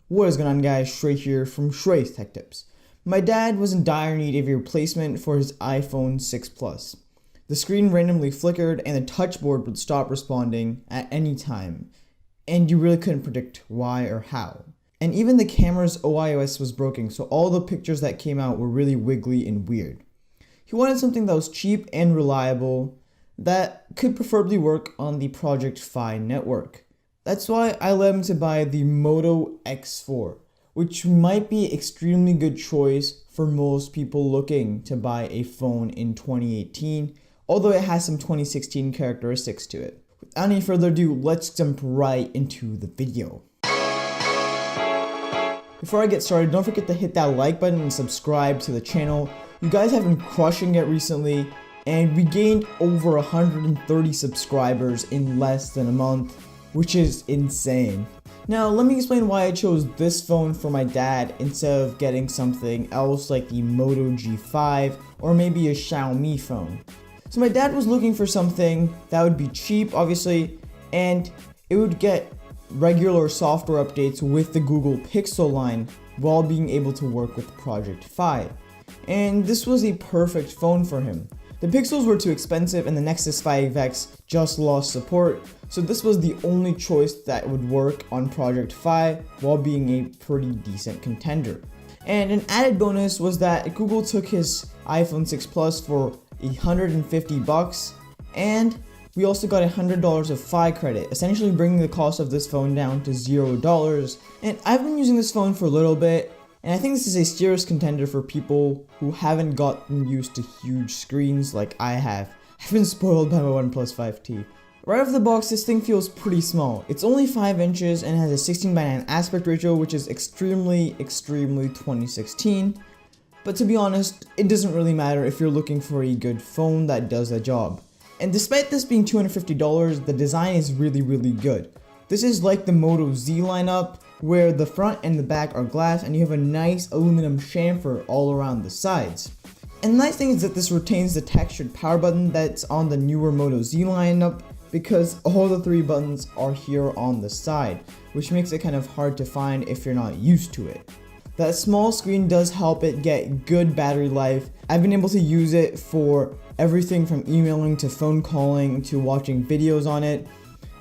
What is going on, guys? Shrey here from Shrey's Tech Tips. My dad was in dire need of a replacement for his iPhone 6 Plus. The screen randomly flickered and the touchboard would stop responding at any time, and you really couldn't predict why or how. And even the camera's OIS was broken, so all the pictures that came out were really wiggly and weird. He wanted something that was cheap and reliable that could preferably work on the Project Fi network. That's why I led him to buy the Moto X4, which might be an extremely good choice for most people looking to buy a phone in 2018, although it has some 2016 characteristics to it. Without any further ado, let's jump right into the video. Before I get started, don't forget to hit that like button and subscribe to the channel. You guys have been crushing it recently, and we gained over 130 subscribers in less than a month, which is insane. Now, let me explain why I chose this phone for my dad instead of getting something else like the Moto G5 or maybe a Xiaomi phone. So my dad was looking for something that would be cheap, obviously, and it would get regular software updates with the Google Pixel line while being able to work with Project Fi. And this was a perfect phone for him. The Pixels were too expensive and the Nexus 5X just lost support, so this was the only choice that would work on Project Fi while being a pretty decent contender. And an added bonus was that Google took his iPhone 6 Plus for $150, and we also got $100 of Fi credit, essentially bringing the cost of this phone down to $0. And I've been using this phone for a little bit, and I think this is a serious contender for people who haven't gotten used to huge screens like I have. I've been spoiled by my OnePlus 5T. Right off the box, this thing feels pretty small. It's only 5 inches and has a 16:9 aspect ratio, which is extremely 2016. But to be honest, it doesn't really matter if you're looking for a good phone that does the job. And despite this being $250, the design is really good. This is like the Moto Z lineup, where the front and the back are glass and you have a nice aluminum chamfer all around the sides. And the nice thing is that this retains the textured power button that's on the newer Moto Z lineup, because all the 3 buttons are here on the side, which makes it kind of hard to find if you're not used to it. That small screen does help it get good battery life. I've been able to use it for everything from emailing to phone calling to watching videos on it,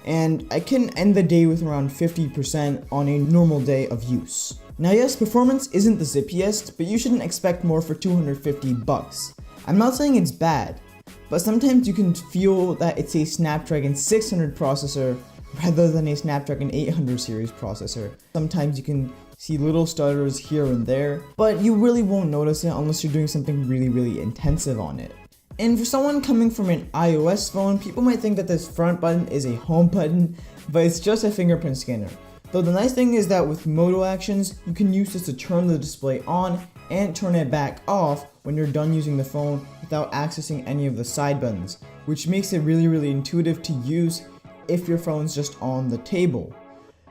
and I can end the day with around 50% on a normal day of use. Now yes, performance isn't the zippiest, but you shouldn't expect more for $250. I'm not saying it's bad, but sometimes you can feel that it's a Snapdragon 600 processor rather than a Snapdragon 800 series processor. Sometimes you can see little stutters here and there, but you really won't notice it unless you're doing something really intensive on it. And for someone coming from an iOS phone, people might think that this front button is a home button, but it's just a fingerprint scanner. Though the nice thing is that with Moto actions, you can use this to turn the display on and turn it back off when you're done using the phone without accessing any of the side buttons, which makes it really intuitive to use if your phone's just on the table.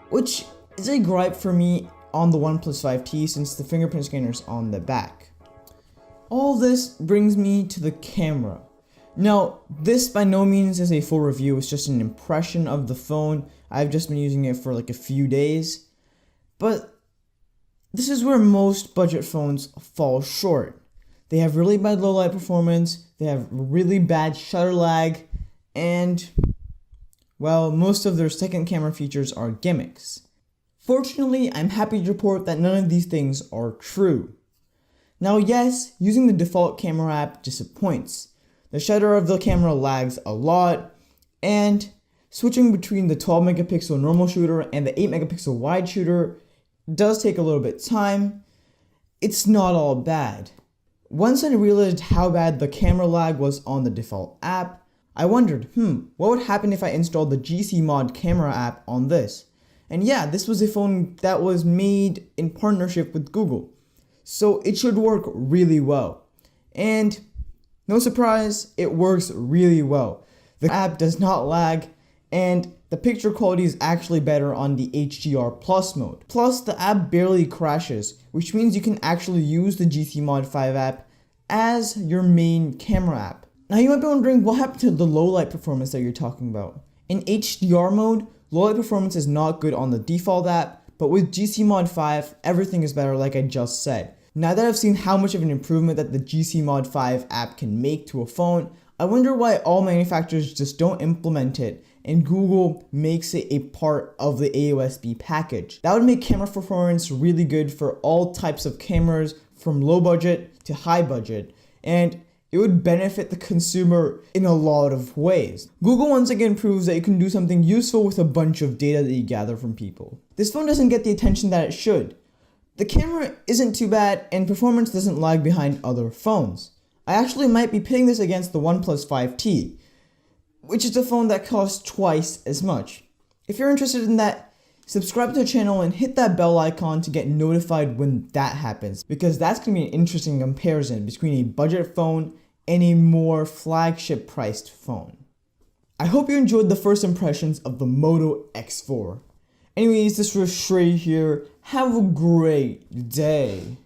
Which is a gripe for me on the OnePlus 5T since the fingerprint scanner's on the back. All this brings me to the camera. Now, this by no means is a full review, it's just an impression of the phone. I've just been using it for like a few days, but this is where most budget phones fall short. They have really bad low light performance, they have really bad shutter lag, and, well, most of their second camera features are gimmicks. Fortunately, I'm happy to report that none of these things are true. Now yes, using the default camera app disappoints. The shutter of the camera lags a lot, and switching between the 12 megapixel normal shooter and the 8 megapixel wide shooter does take a little bit of time. It's not all bad. Once I realized how bad the camera lag was on the default app, I wondered, what would happen if I installed the GCMod camera app on this? And yeah, this was a phone that was made in partnership with Google, so it should work really well. And no surprise, it works really well. The app does not lag, and the picture quality is actually better on the HDR Plus mode. Plus, the app barely crashes, which means you can actually use the GCMod 5 app as your main camera app. Now you might be wondering, what happened to the low light performance that you're talking about? In HDR mode, low light performance is not good on the default app, But with GCMod 5, everything is better like I just said. Now that I've seen how much of an improvement that the GCMod 5 app can make to a phone, I wonder why all manufacturers just don't implement it and Google makes it a part of the AOSP package. That would make camera performance really good for all types of cameras from low budget to high budget, and it would benefit the consumer in a lot of ways. Google once again proves that you can do something useful with a bunch of data that you gather from people. This phone doesn't get the attention that it should. The camera isn't too bad and performance doesn't lag behind other phones. I actually might be pitting this against the OnePlus 5T, which is a phone that costs twice as much. If you're interested in that, subscribe to the channel and hit that bell icon to get notified when that happens, because that's going to be an interesting comparison between a budget phone and a more flagship priced phone. I hope you enjoyed the first impressions of the Moto X4. Anyways, this was Shrey here. Have a great day.